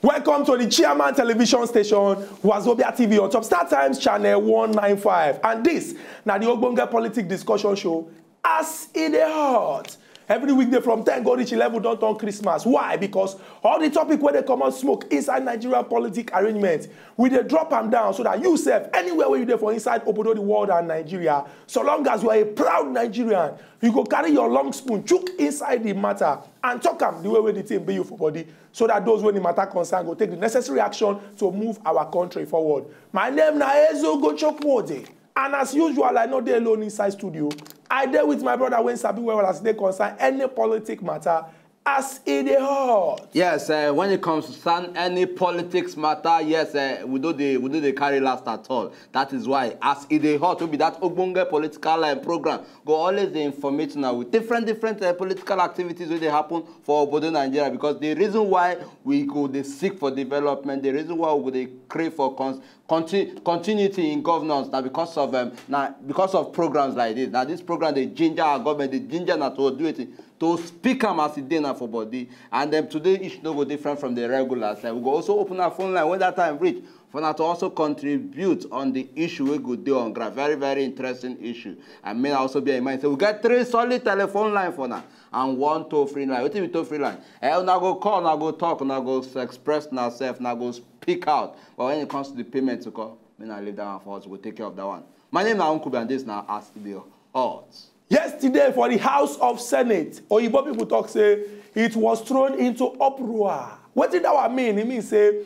Welcome to the Chairman Television Station, Wazobia TV on Top Star Times Channel 195. And this, now the Ogbonge Politics Discussion Show, as in the heart. Every weekday from 10 go reach 11 don't turn Christmas. Why? Because all the topic where they come out smoke inside Nigerian political arrangement, we they drop them down so that you self, anywhere where you there for inside Obodo the world and Nigeria, so long as you are a proud Nigerian, you go carry your long spoon, chook inside the matter, and talk them the way where the team be you for body, so that those when the matter concern go take the necessary action to move our country forward. My name na Ezo Gochokwode. And as usual, I know they alone inside studio. I there with my brother when Sabi well as they concern any politic matter as in the heart. Yes, when it comes to any politics matter, yes, we do the carry last at all. That is why, as in the heart, will be that Ogbonge political program. Go always the information now with different political activities where they happen for Obodo Nigeria. Because the reason why we go they seek for development, the reason why we they crave for continuity in governance, now because of programs like this. Now this program they ginger our government, they ginger not to do it. To speak them as a dinner for body, and then today each no go different from the regulars. We will also open our phone line when that time reach for now to also contribute on the issue we go do on ground. Very interesting issue. And may also be in mind. So we get 3 solid telephone line for now and 1 toll-free line. What is the toll-free line? Now go call, now go talk, now go express ourselves, now go speak out. But when it comes to the payment to call, may I leave that one for us. We'll take care of that one. My name is Uncle and this now Ask the Odds. Yesterday, for the House of Senate, Oyibo people talk say it was thrown into uproar. What did that mean? It means say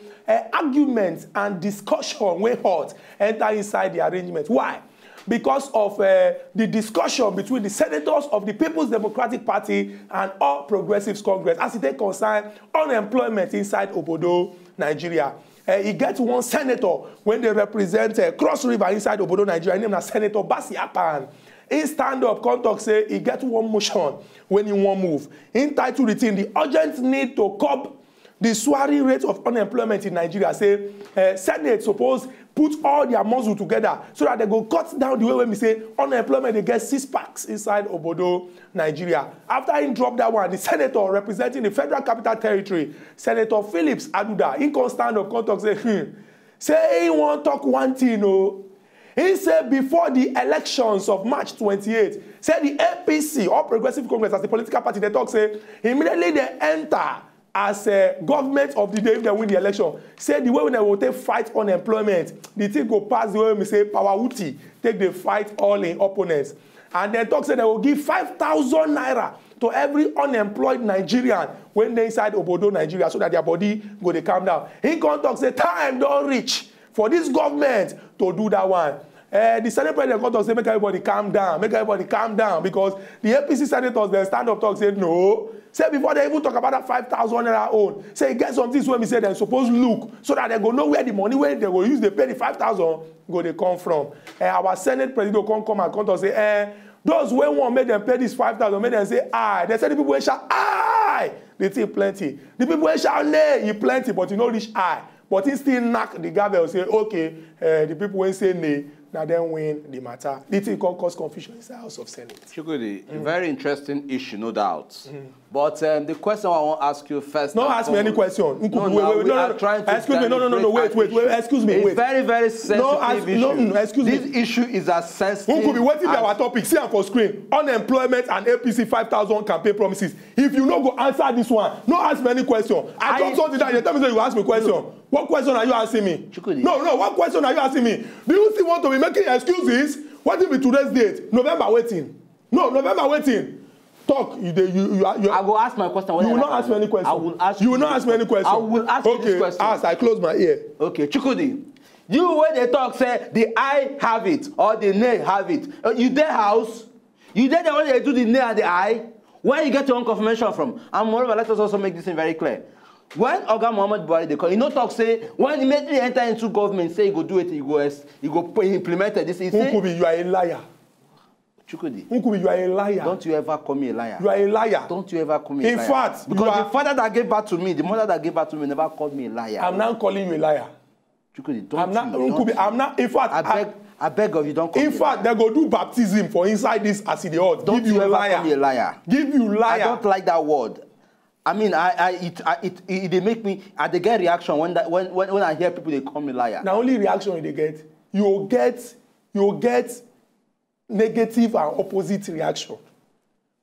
arguments and discussion were hot enter inside the arrangement. Why? Because of the discussion between the senators of the People's Democratic Party and All Progressives Congress as it concern unemployment inside Obodo, Nigeria. He gets one senator when they represent Cross River inside Obodo, Nigeria. Named Senator Basi Akpan. He stand up, come talk, say he get one motion when he won't move. Entitled it in the urgent need to curb the soaring rate of unemployment in Nigeria. Say Senate suppose put all their muscle together so that they go cut down the way when we say unemployment they get 6 packs inside Obodo, Nigeria. After he dropped that one, the senator representing the Federal Capital Territory, Senator Phillips Aduda, he can stand up, come talk, say he won't talk one thing, no. He said before the elections of March 28, said the APC, All Progressive Congress, as the political party, they talk, say, immediately they enter as a government of the day if they win the election. Say the way when they will take fight unemployment, the thing go pass the way we say power uti, take the fight all in opponents. And then talk say they will give 5,000 naira to every unemployed Nigerian when they inside Obodo, Nigeria, so that their body go they calm down. He can talk say time don't reach for this government to do that one. The Senate President come to say, make everybody calm down, because the APC senators, they stand up talk, say, no. Say before they even talk about that 5,000 naira own, say, get some things when we say they're supposed to look, so that they go know where the money, where they will use, they pay the 5,000, go they come from. Our Senate President come and come to say, those who want make them pay this 5,000, make them say, aye. They say the people who shout, aye, they take plenty. The people who shout, nay, you plenty, but you know reach aye. But he still knock the gavel, say, okay, the people who say nay, now then win the matter. This thing can cause confusion in the House of Senate. Chukwudi, very interesting issue, no doubt. But the question I want to ask you first. Don't ask me any question. Excuse me. Wait. Very sensitive issue. Excuse me. This issue is as sensitive. What if our topic? See on screen. Unemployment and APC 5,000 campaign promises. If you no go answer this one, no ask me any question. I don't something that you tell me that you ask me a question. What question are you asking me? Chukwudi. No. What question are you asking me? Do you still want to be making excuses? What will be today's date? November waiting. No, November waiting. Talk. I will ask my question. You will not ask me any question. I will ask you will not ask me any question. I will ask you this question. Ask. I close my ear. Okay, Chukwudi. You when they talk say the eye have it or the nay have it. You their house. You there when they do the nay and the eye. Where you get your own confirmation from? And moreover, let us also make this thing very clear. When Oga Muhammad Buhari they call, you know talk say when immediately enter into government say he go do it, he go implement it. This is you are a liar. Chukwudi. You are a liar. Don't you ever call me a liar. You are a liar. Don't you ever call me a liar. In fact, because the father that gave birth to me, the mother that gave birth to me never called me a liar. I'm not calling you a liar. Chukwudi, I'm not. In fact, I beg of you, don't call me a liar. In fact, they go do baptism for inside this as the odds. Don't give you ever a liar. Call me a liar. Give you liar. I don't like that word. I mean, it they make me, they get reaction when I hear people they call me liar. Now only reaction they get, you get negative and opposite reaction.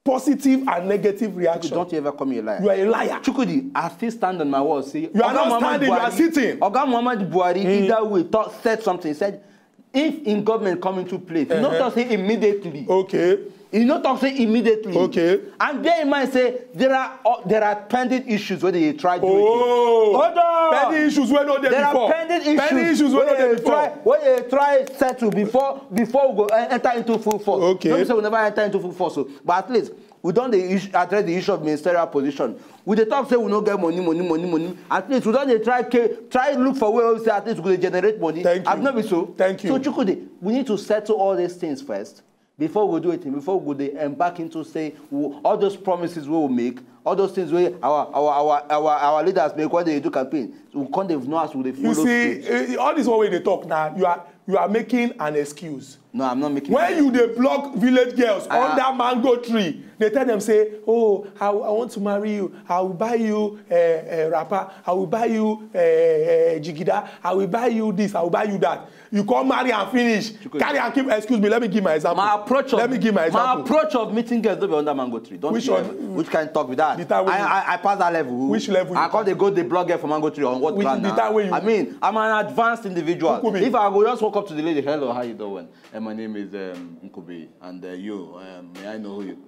Positive and negative reaction. Don't you ever call me a liar? You are a liar. Chukudi, I still stand on my word. See, you are not standing, you are sitting. Oga Muhammad Buhari either way said something. He said, if in government come into place, you not say immediately. Okay. You not talk say immediately. Okay. And bear in mind say there are pending issues where they try to do it. Pending issues where no there before. There are pending issues where no there before. Where they try settle before we go enter into full force. Okay. Don't say we never enter into full force. So, but at least we don't address the issue of ministerial position. We dey talk say we no get money. At least we don't try look for where we say at least we generate money. Thank you. I've not been so. Thank you. So Chukwudi, we need to settle all these things first. Before we do it, before we embark into say all those promises we will make, all those things where our leaders make when they do campaign, we can't have no as we follow. You see, all this one way they talk now, you are making an excuse. No, I'm not making. When you dey block village girls under mango tree, they tell them say, "Oh, I want to marry you. I will buy you wrapper. I will buy you jigida. I will buy you this. I will buy you that." You come marry and finish. Carry and keep. Excuse me. Let me give my example. Let me give my example. My approach of meeting girls don't be under mango tree. Don't which one? Which kind of talk with that? I pass that level. Which level? I call they go the blog girl for mango tree on what ground now? I mean, I'm an advanced individual. If I go just walk up to the lady, hello, how you doing? And my name is Nkubi, and may I know who you?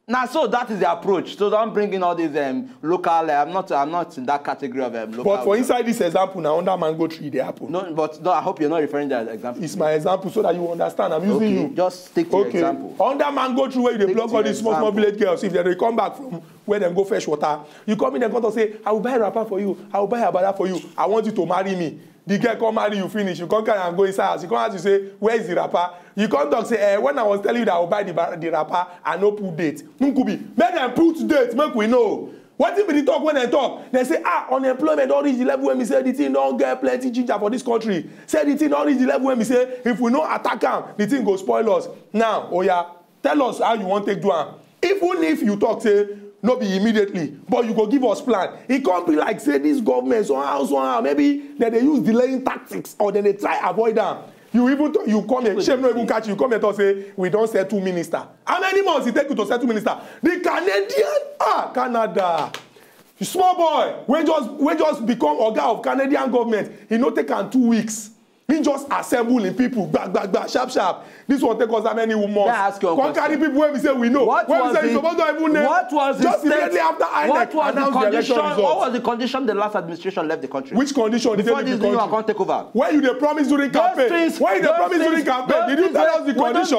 Now, so that is the approach. So don't bring in all these local. I'm not in that category of local. But for inside this example, now under mango tree, they happen. No, but no, I hope you're not referring to that example. It's my example so that you understand. I'm using you. Just stick to your example. Under mango tree, where they block all these small village girls, if they come back from where they go fetch water, you come in and come to say, "I will buy a wrapper for you. I will buy a bada for you. I want you to marry me." The girl come marry you, finish. You come carry and go inside house. You come ask you say, "Where is the wrapper?" You come talk say, when I was telling you that I will buy the wrapper, I no put date. Nkubi, make them put date, make we know. What if they talk when they talk? They say, unemployment don't reach the level when we say the thing don't get plenty ginger for this country. Say the thing don't reach the level when we say if we no attack them, the thing go spoil us. Now, oh yeah, tell us how you want to take do am. Even if you talk say, no be immediately, but you go give us plan. It can't be like say this government somehow maybe that they use delaying tactics or then they try avoid them. You come here, shame no even catch you. You come here to say we don't settle minister. How many months it take you to settle minister? The Canadian Canada. Small boy, we just become oga of Canadian government. He no take am 2 weeks. He just assemble in people, back, sharp. This one take us how many months? Come carry people when we say we know. When we say you supposed to even name. What was the just immediately after INEC announced the election results. What was the condition the last administration left the country? Which condition? Before this new account take over. When you promise during campaign? When you promise during campaign? Did you tell us the condition?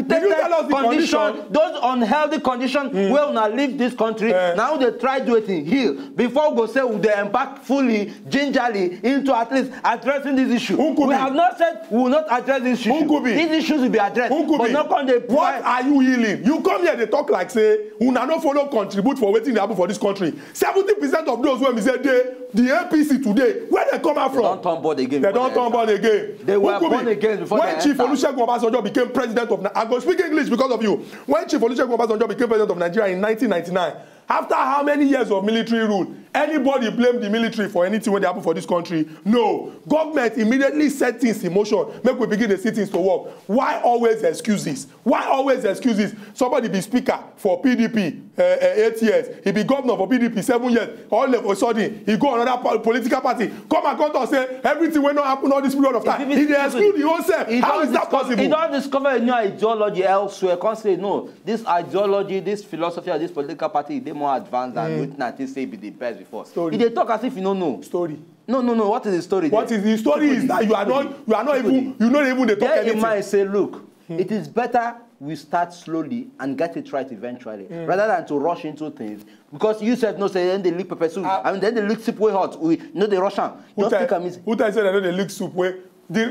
Did you tell us the condition? Those unhealthy conditions where we now leave this country. Now they try do it in here. Before we go say they embark fully, gingerly into at least addressing this issue. We have not said we will not address this issue. These issues will be addressed. But not come they what are you healing? You come here, they talk like say, una no follow contribute for waiting to happen for this country. 70% of those when we say the APC today, where they come out from? They don't turn board again. They don't turn board again. They were born again before when Chief Olusegun Obasanjo became president of I go speak English because of you. When Chief Olusegun Obasanjo became president of Nigeria in 1999, after how many years of military rule, anybody blame the military for anything when they happen for this country? No. Government immediately set things in motion. Make we begin to see things to work. Why always excuses? Why always excuses? Somebody be speaker for PDP 8 years. He be governor for PDP 7 years. All of a sudden, he go another political party. Come and come and say everything will not happen all this period of time. He exclude the whole self. How is that possible? He don't discover a new ideology elsewhere. Can't say no. This ideology, this philosophy of this political party, they more advanced than what Nathan say be the best before. Story. They talk as if you don't know. Story. No. What is the story? What is the story? Is that you are not even they talk anything. You might say, look, it is better we start slowly and get it right eventually, rather than to rush into things. Because you said no, say then they lick pepper soup, and then they lick soup way hot. We know they rush on. Just take a minute. Who tell you say they lick soup way? The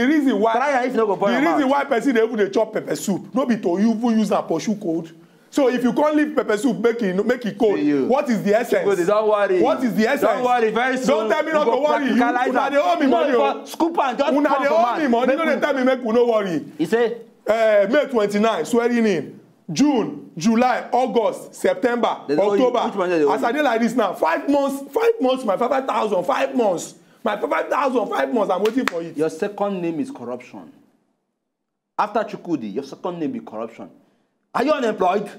reason why person dey even dey chop pepper soup no be to even use am pursue cold. So if you can't leave pepper soup, make it cold. What is the essence? Don't worry. What is the essence? Don't worry. Very soon. Don't tell me not to worry. Una dey owe me money. Scoop and just una dey owe me money. Don't tell me make we no worry. He say, May 29 swearing in. June, July, August, September, October. As I did like this now, 5 months, my 5,000, 5 months. My 5,000, 5 months, I'm waiting for it. Your second name is corruption. After Chukwudi, your second name is corruption. Are you unemployed?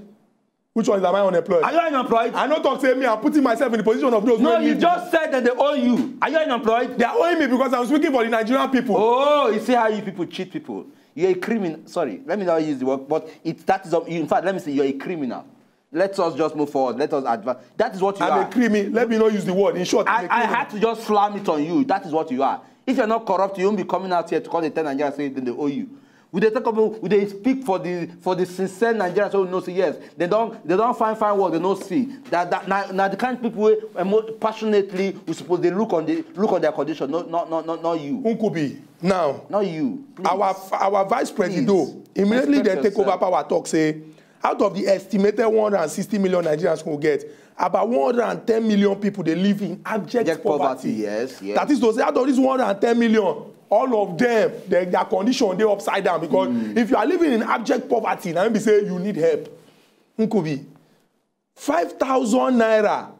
Which one is am I unemployed? Are you unemployed? I don't talk to me, I'm putting myself in the position of those. No, you just said that they owe you. Are you unemployed? They are owing me because I'm speaking for the Nigerian people. Oh, you see how you people cheat people. You're a criminal. Sorry, let me not use the word, but that is, in fact, let me say you're a criminal. Let us just move forward. Let us advance. That is what you are. I'm a criminal. Let me not use the word. In short, I had to just slam it on you. That is what you are. If you're not corrupt, you won't be coming out here to call the 10 Nigerians saying they owe you. Would they talk about? Would they speak for the sincere Nigerians who know? Say yes. They don't find what they don't see. Now the kind of people who passionately we suppose they look on their condition. Not you. Nkubi. Now. Not you. Please. Our vice president immediately they take over power talk say out of the estimated 160 million Nigerians who get about 110 million people they live in abject poverty. Yes. That is to say out of this 110 million. All of them, their condition, they're upside down. Because if you are living in abject poverty, now be say you need help. Nkubi, 5,000 naira.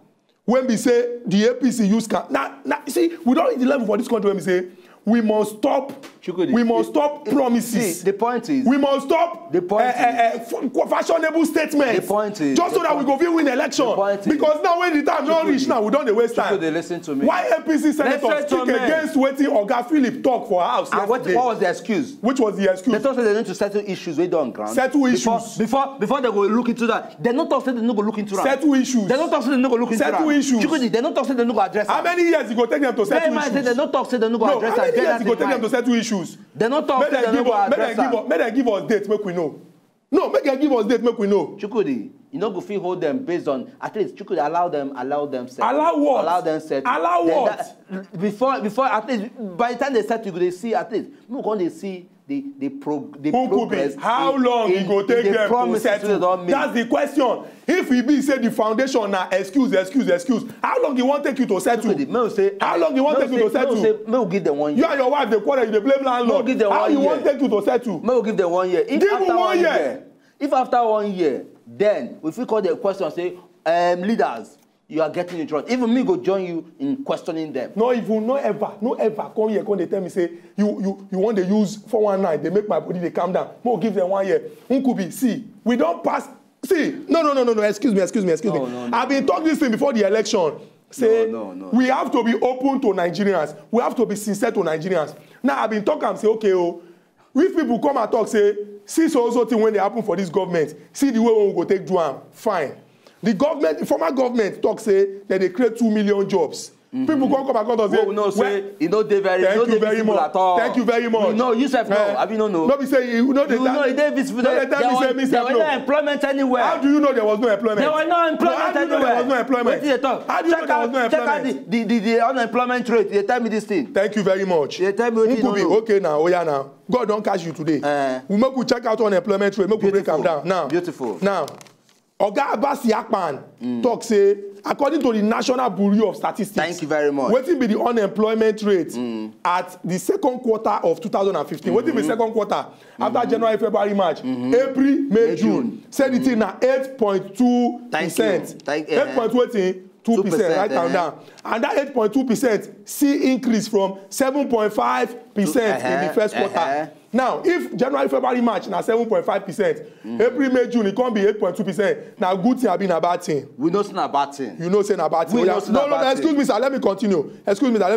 When we say the APC use now, see, we don't need the level for this country when we say we must stop. We must stop promises. See, the point is we must stop fashionable statements. The point is just so that we go win election. Because now when the time don't reach now, we don't waste time. Listen to me. Why APC senators speak against waiting Oga Philip talk for house? What was the excuse? Which was the excuse? They thought they need to settle issues we don't ground. Settle issues. Before they go look into that. They not talk say they no go look into that. Settle issues. They not talk say they no go look into that. Settle issues. They not talk say they no go address. How many years you go take them to settle issues? They not talk say they no go address. How many years you go take them to settle issues? They not talk say they no go address. Make them give us dates, make we know. No, make them give us dates, make we know. Chukwudi, you know, go fit hold them based on at least Chukwudi allow them settle. Allow what? Allow them settle. Allow what? Before at least by the time they settle, they see at least. We going to see the progress. How long it go take them to settle? That's the question. If we be say the foundation now excuse, how long you want take you to settle? How long you want take you to settle? May we give them 1 year. You and your wife they quarrel, you dey blame landlord. How you want take you to settle? May we give them 1 year. Give them 1 year. If after 1 year, then if we call the question say leaders. You are getting it wrong. Even me go join you in questioning them. No ever come here, come they tell me say you want to use 419. They make my body they calm down. More give them 1 year. Nkubi, see, we don't pass. See, no. Excuse me. No. I've been talking this thing before the election. Say no. We have to be open to Nigerians. We have to be sincere to Nigerians. Now I've been talking and say okay, if people come and talk say see so thing when they happen for this government. See the way we go take do am. Fine. The former government talk say that they create 2 million jobs. People come and say, no, say, you know they very, thank you very much. Thank you very much. No, you self know. Have you know? No, be say you know they there was no employment anywhere. How do you know there was no employment? There was no employment anywhere. There was no employment. How do you know there was no employment? Check out the unemployment rate. They tell me this thing. Thank you very much. They tell me what you know. Okay now, now. God don't catch you today. We make you check out unemployment rate. Make you break them down. Now. Beautiful. Now. Oga Abbas Yakpan talk say according to the National Bureau of Statistics. Thank you very much. Wetin be the unemployment rate at the second quarter of 2015? Wetin be second quarter after January, February, March, April, May, June? Said it in 8.2%. 8.2%, right down. And that 8.2% see increase from 7.5% in the first quarter. Now, if January, February, March now 7.5%, April, May, June it can't be 8.2%. Now, good thing have been a bad thing. We know it's not a bad thing. You know it's not a bad thing. No, excuse me, sir. Let me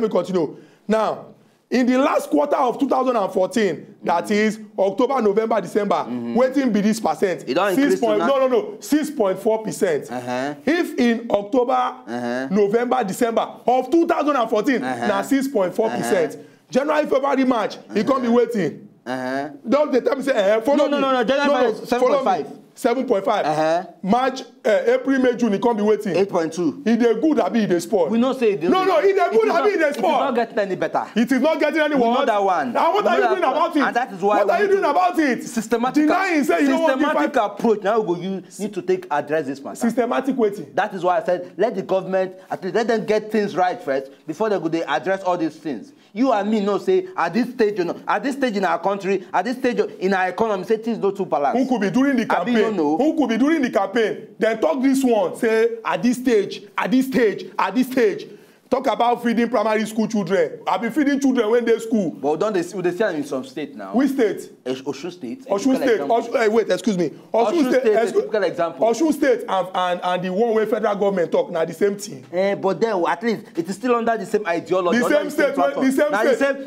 continue. Now, in the last quarter of 2014, that is October, November, December, waiting be this percent. It don't increase 6.4%. If in October, November, December of 2014, now 6.4%. January, February, March, it can't be waiting. Don't they tell me say follow me. No. January 7.5. 7.5. March, April, May, June, it can't be waiting. 8.2. It is good, abi it is spoil. We know say it. No, it is good, abi it is spoil. It is not getting any better. It is not getting any worse. We know that one. And what are you doing about it? And that is why. What are you doing about it? Systematic approach. Now you need to address this matter. Systematic waiting. That is why I said let the government at least let them get things right first before they address all these things. You and me know say at this stage in our country, at this stage in our economy, say things not too balanced. Who could be during the campaign? campaign. Who could be during the campaign? Then talk this one, say at this stage, at this stage, at this stage. Talk about feeding primary school children. I've been feeding children when they're school. But don't they see them in some state now? Which state? Osun State. Osun State. Wait, excuse me. Osun State is a typical example. Osun State and the one where federal government talk now the same thing. But then at least it is still under the same ideology. The same state.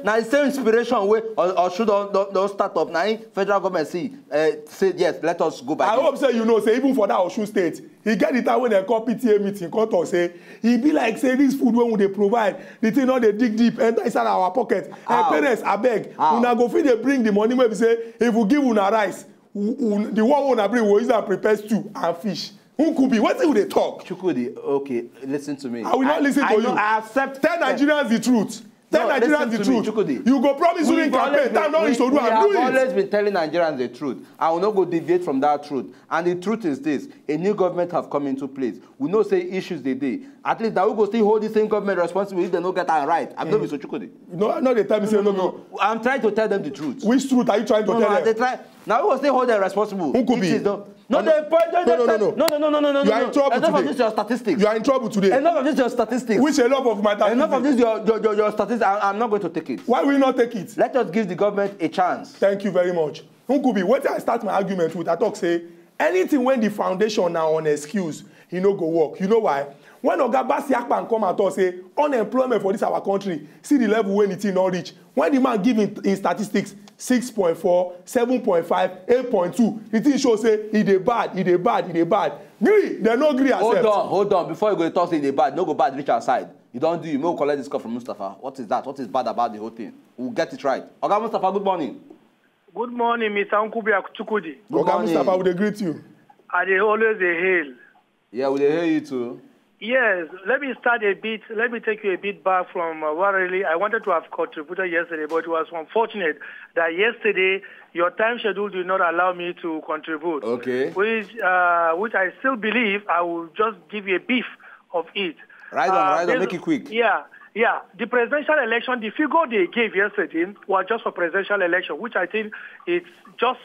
Now the same inspiration way Osun don't start up. Now federal government say yes, let us go back. I hope say you know say even for that Osun State, he get it out when they call PTA meeting. Come talk say he be like say this food when they provide the thing not they dig deep enter inside our pocket. Parents abeg una go fit dey bring the money wey be say if we give una rice the one una bring we use am prepare stew and fish. Who could be? Wetin we dey talk? Chukwudi, okay, listen to me. I will not listen to you. I accept. Tell Nigerians the truth. Tell Nigerians the truth. You go promise during campaign. Time not reach to do am. Do it. We have always been telling Nigerians the truth. I will not go deviate from that truth. And the truth is this: a new government have come into place. We know say issues they dey. At least that we go still hold the same government responsible if they don't get that right. I'm not so Chukwudi. No, they tell me say no. I'm trying to tell them the truth. Which truth are you trying to tell them? They try. Now we will still hold them responsible. Who could be? No. You are in trouble Enough today. of this your statistics. You are in trouble today. Enough of this your statistics. Which enough of my statistics? Enough of this your statistics. I'm not going to take it. Why will you not take it? Let us give the government a chance. Thank you very much. Nkubi, what I start my argument with, I talk say anything when the foundation now on excuse, he no go work. You know why? When Oga Basiakpan come and talk say unemployment for this our country, see the level when it not reach. When the man give in statistics 6.4, 7.5, 8.2, the thing show say he dey bad. Gree, they no gree accept. Hold on. Before you go talk say he dey bad, no go bad reach our side. You don't do. You may collect this call from Mustafa. What is that? What is bad about the whole thing? We'll get it right. Oga Mustafa, good morning. Good morning, Mr. Nkubi Chukwudi. Oga Mustafa, would they greet you? I dey always dey hail. Yeah, we hear you too. Yes, let me start a bit. Let me take you a bit back from what really I wanted to have contributed yesterday, but it was unfortunate that yesterday your time schedule did not allow me to contribute. Okay. Which I still believe I will just give you a brief of it. Right on, make it quick. Yeah. The presidential election, the figure they gave yesterday was just for presidential election, which I think it's just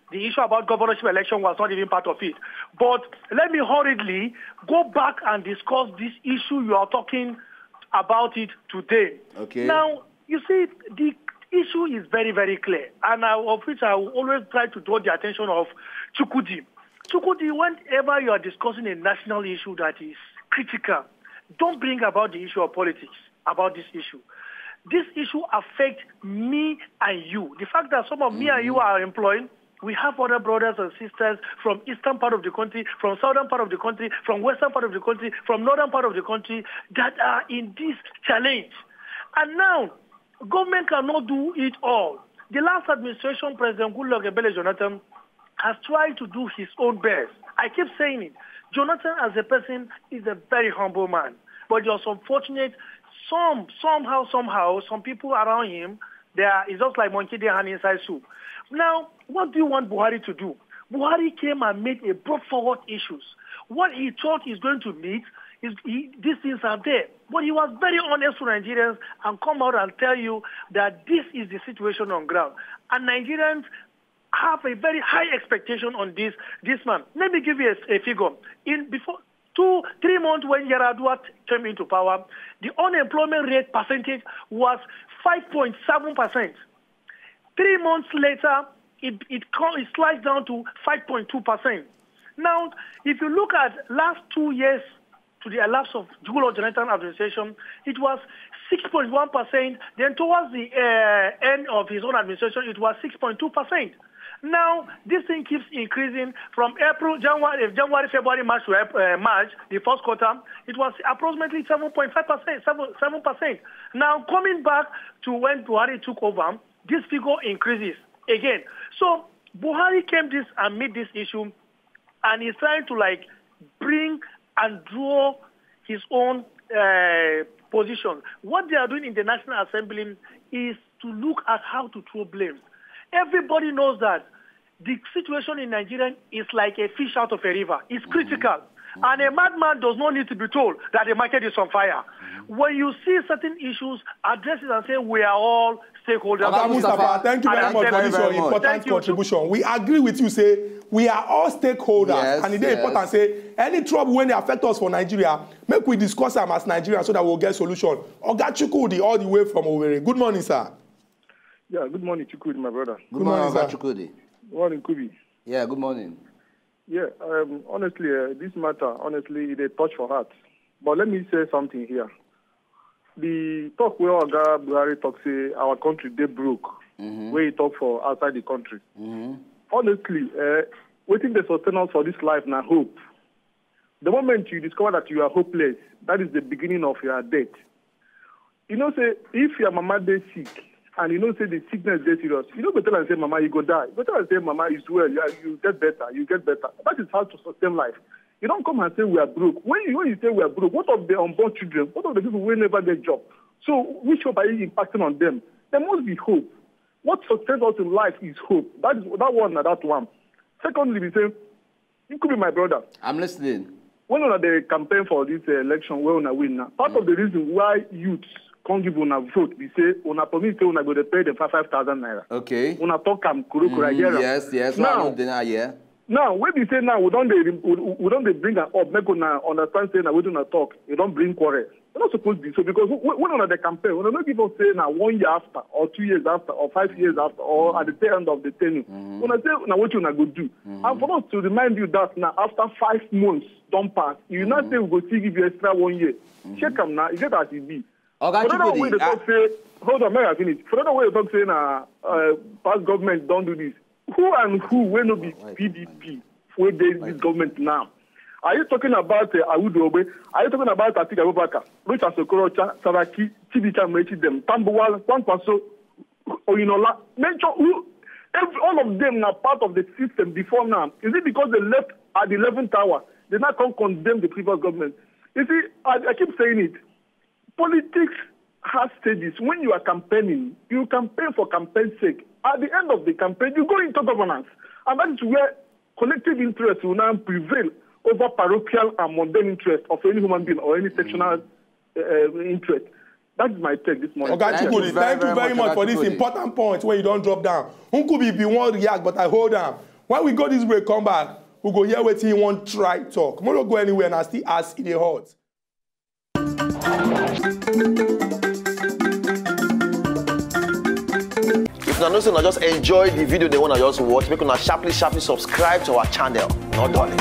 the issue about governorship election was not even part of it. But let me hurriedly go back and discuss this issue you are talking about it today. Okay. Now, you see, the issue is very, very clear, and of which I will always try to draw the attention of Chukwudi. Chukwudi, whenever you are discussing a national issue that is critical, don't bring about the issue of politics about this issue. This issue affects me and you. The fact that some of me and you are employed, we have other brothers and sisters from eastern part of the country, from southern part of the country, from western part of the country, from northern part of the country that are in this challenge. And now, government cannot do it all. The last administration, President Goodluck Ebele Jonathan, has tried to do his own best. I keep saying it. Jonathan as a person is a very humble man. But it was unfortunate, somehow, some people around him, it's just like monkey they hand inside soup. Now, what do you want Buhari to do? Buhari came and made a brought forward issues. What he thought he's going to meet, these things are there. But he was very honest to Nigerians and come out and tell you that this is the situation on ground. And Nigerians have a very high expectation on this man. Let me give you a figure. Before 2-3 months when Yar'Adua came into power, the unemployment rate percentage was 5.7%. 3 months later, it slides down to 5.2%. Now, if you look at last 2 years to the elapse of Goodluck Jonathan administration, it was 6.1%. Then towards the end of his own administration, it was 6.2%. Now, this thing keeps increasing from January, February, March to March, the first quarter, it was approximately 7.5%, 7%. Now, coming back to when Buhari took over, this figure increases again. So, Buhari came and meet this issue, and he's trying to bring and draw his own position. What they are doing in the National Assembly is to look at how to throw blame. Everybody knows that the situation in Nigeria is like a fish out of a river. It's critical. And a madman does not need to be told that the market is on fire. When you see certain issues, address it and say we are all stakeholders. Oga Mustapha, thank you very much for this your important contribution. We agree with you, say, we are all stakeholders. And it's important, say, any trouble when they affect us for Nigeria, make we discuss them as Nigerians so that we'll get solution. Oga Chukwudi, all the way from Owerri. Good morning, sir. Yeah, good morning, Chukwudi, my brother. Good morning, Oga Chukwudi. Good morning, Kubi. Yeah, good morning. Yeah, honestly, this matter, honestly, it a touch for heart. But let me say something here. The talk where Oga Buhari talk say our country they broke, where he talk for outside the country. Honestly, waiting the sustenance for this life now hope. The moment you discover that you are hopeless, that is the beginning of your death. You know, say if your mama dey sick, and you know say the sickness is serious, you don't go tell and say, Mama, you go die. You go tell and say, Mama, is well, you get better, you get better. That is how to sustain life. You don't come and say we are broke. When you say we are broke, what of the unborn children? What of the people who never get job? So which hope are you impacting on them? There must be hope. What sustains us in life is hope. That is that one and that one. Secondly, we say, you could be my brother. I'm listening. When on the campaign for this election, where on win now, part of the reason why youths can't give on a vote, we say, on a promise, on a go to pay them 5,000 naira. Okay. On a talk yes. Now, yeah. Now, when we say now, we don't bring her up, make una understand saying that we don't talk, you don't bring quarrel. We're not supposed to be so, because when on the campaign, we're not give us say now 1 year after, or 2 years after, or 5 years after, or at the tail end of the tenure. When I say now what you go do, and for us to remind you that now after 5 months don't pass, you not say we go still give you extra 1 year. Check them now, you get as it be. Okay, for another way to talk say, hold on, may I finish? For another way to talk say now, past government don't do this. Who and who will not be PDP for this government now? Are you talking about Awudu Obe? Are you talking about Atiku Abubakar, Richard Okorocha, Saraki, Chibuike Amechi, Tambuwal, Kwankwaso, Oyinola? Mention who? All of them are part of the system before now. Is it because they left at the 11th hour? They now can't condemn the previous government. You see, I keep saying it. Politics has stages. When you are campaigning, you campaign for campaign's sake. At the end of the campaign, you go into governance. And that is where collective interest will now prevail over parochial and mundane interest of any human being or any sectional interest. That is my take this morning. Okay, Chukwudi, thank you very much for this important point where you don't drop down. Nkubi be one react, but I hold on. When we go this break, come back, we'll go here wait till you want try talk. We don't go anywhere and I still ask in the hot. If you know, just enjoy the video they want to just watch, make una sharply subscribe to our channel. Not darling.